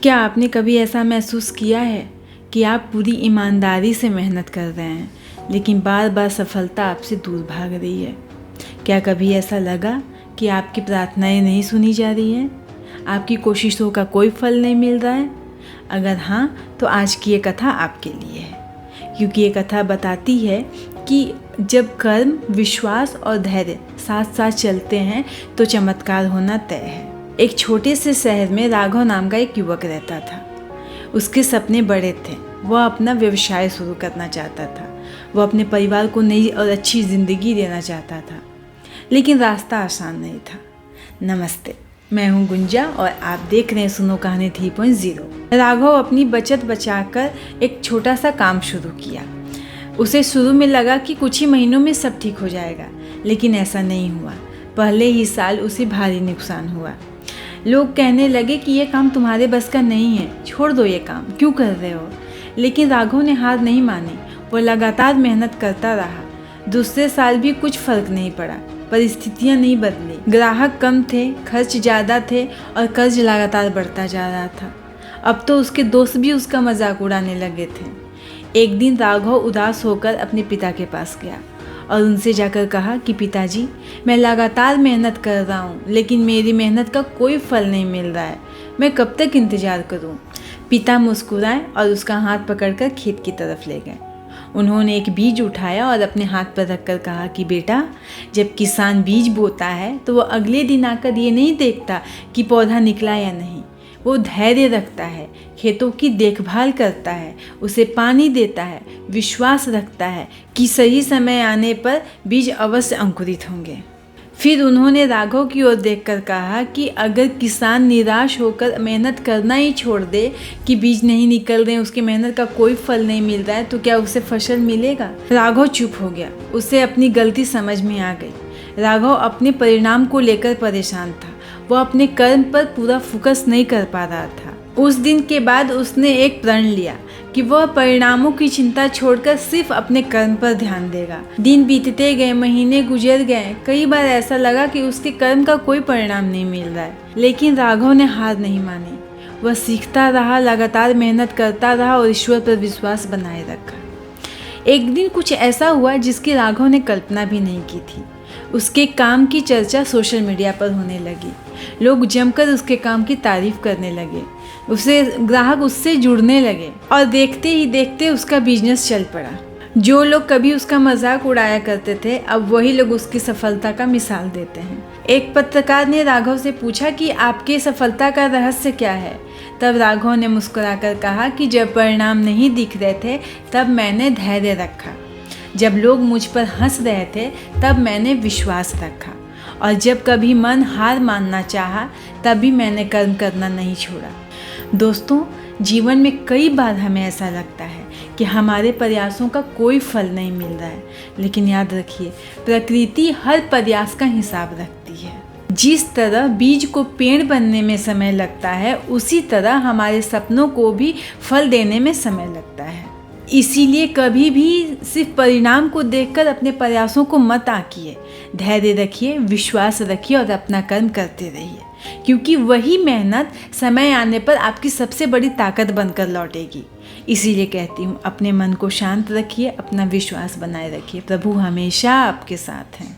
क्या आपने कभी ऐसा महसूस किया है कि आप पूरी ईमानदारी से मेहनत कर रहे हैं लेकिन बार बार सफलता आपसे दूर भाग रही है? क्या कभी ऐसा लगा कि आपकी प्रार्थनाएं नहीं सुनी जा रही हैं, आपकी कोशिशों का कोई फल नहीं मिल रहा है? अगर हाँ, तो आज की ये कथा आपके लिए है, क्योंकि ये कथा बताती है कि जब कर्म, विश्वास और धैर्य साथ साथ चलते हैं तो चमत्कार होना तय है। एक छोटे से शहर में राघव नाम का एक युवक रहता था। उसके सपने बड़े थे। वह अपना व्यवसाय शुरू करना चाहता था। वह अपने परिवार को नई और अच्छी ज़िंदगी देना चाहता था, लेकिन रास्ता आसान नहीं था। नमस्ते, मैं हूँ गुंजा और आप देख रहे हैं सुनो कहानी 3.0। राघव अपनी बचत बचाकर एक छोटा सा काम शुरू किया। उसे शुरू में लगा कि कुछ ही महीनों में सब ठीक हो जाएगा, लेकिन ऐसा नहीं हुआ। पहले ही साल उसे भारी नुकसान हुआ। लोग कहने लगे कि ये काम तुम्हारे बस का नहीं है, छोड़ दो ये काम, क्यों कर रहे हो? लेकिन राघव ने हार नहीं मानी। वो लगातार मेहनत करता रहा। दूसरे साल भी कुछ फर्क नहीं पड़ा। परिस्थितियां नहीं बदली। ग्राहक कम थे, खर्च ज़्यादा थे और कर्ज लगातार बढ़ता जा रहा था। अब तो उसके दोस्त भी उसका मजाक उड़ाने लगे थे। एक दिन राघव उदास होकर अपने पिता के पास गया और उनसे जाकर कहा कि पिताजी, मैं लगातार मेहनत कर रहा हूँ, लेकिन मेरी मेहनत का कोई फल नहीं मिल रहा है। मैं कब तक इंतज़ार करूँ? पिता मुस्कुराए और उसका हाथ पकड़कर खेत की तरफ ले गए। उन्होंने एक बीज उठाया और अपने हाथ पर रखकर कहा कि बेटा, जब किसान बीज बोता है तो वो अगले दिन आकर ये नहीं देखता कि पौधा निकला या नहीं। वो धैर्य रखता है, खेतों की देखभाल करता है, उसे पानी देता है, विश्वास रखता है कि सही समय आने पर बीज अवश्य अंकुरित होंगे। फिर उन्होंने राघव की ओर देखकर कहा कि अगर किसान निराश होकर मेहनत करना ही छोड़ दे कि बीज नहीं निकल रहे, उसकी मेहनत का कोई फल नहीं मिल रहा है, तो क्या उसे फसल मिलेगा? राघव चुप हो गया। उसे अपनी गलती समझ में आ गई। राघव अपने परिणाम को लेकर परेशान था। वह अपने कर्म पर पूरा फोकस नहीं कर पा रहा था। उस दिन के बाद उसने एक प्रण लिया कि वह परिणामों की चिंता छोड़कर सिर्फ अपने कर्म पर ध्यान देगा। दिन बीतते गए, महीने गुजर गए। कई बार ऐसा लगा कि उसके कर्म का कोई परिणाम नहीं मिल रहा है, लेकिन राघव ने हार नहीं मानी। वह सीखता रहा, लगातार मेहनत करता रहा और ईश्वर पर विश्वास बनाए रखा। एक दिन कुछ ऐसा हुआ जिसकी राघव ने कल्पना भी नहीं की थी। उसके काम की चर्चा सोशल मीडिया पर होने लगी। लोग जमकर उसके काम की तारीफ करने लगे। ग्राहक उससे जुड़ने लगे और देखते ही देखते उसका बिजनेस चल पड़ा। जो लोग कभी उसका मजाक उड़ाया करते थे, अब वही लोग उसकी सफलता का मिसाल देते हैं। एक पत्रकार ने राघव से पूछा कि आपके सफलता का रहस्य क्या है? तब राघव ने मुस्कुराकर कहा कि जब परिणाम नहीं दिख रहे थे तब मैंने धैर्य रखा। जब लोग मुझ पर हंस रहे थे तब मैंने विश्वास रखा, और जब कभी मन हार मानना चाहा तभी मैंने कर्म करना नहीं छोड़ा। दोस्तों, जीवन में कई बार हमें ऐसा लगता है कि हमारे प्रयासों का कोई फल नहीं मिल रहा है, लेकिन याद रखिए, प्रकृति हर प्रयास का हिसाब रखती है। जिस तरह बीज को पेड़ बनने में समय लगता है, उसी तरह हमारे सपनों को भी फल देने में समय लगता है। इसीलिए कभी भी सिर्फ परिणाम को देखकर अपने प्रयासों को मत आंकिए। धैर्य रखिए, विश्वास रखिए और अपना कर्म करते रहिए, क्योंकि वही मेहनत समय आने पर आपकी सबसे बड़ी ताकत बनकर लौटेगी। इसीलिए कहती हूँ, अपने मन को शांत रखिए, अपना विश्वास बनाए रखिए। प्रभु हमेशा आपके साथ हैं।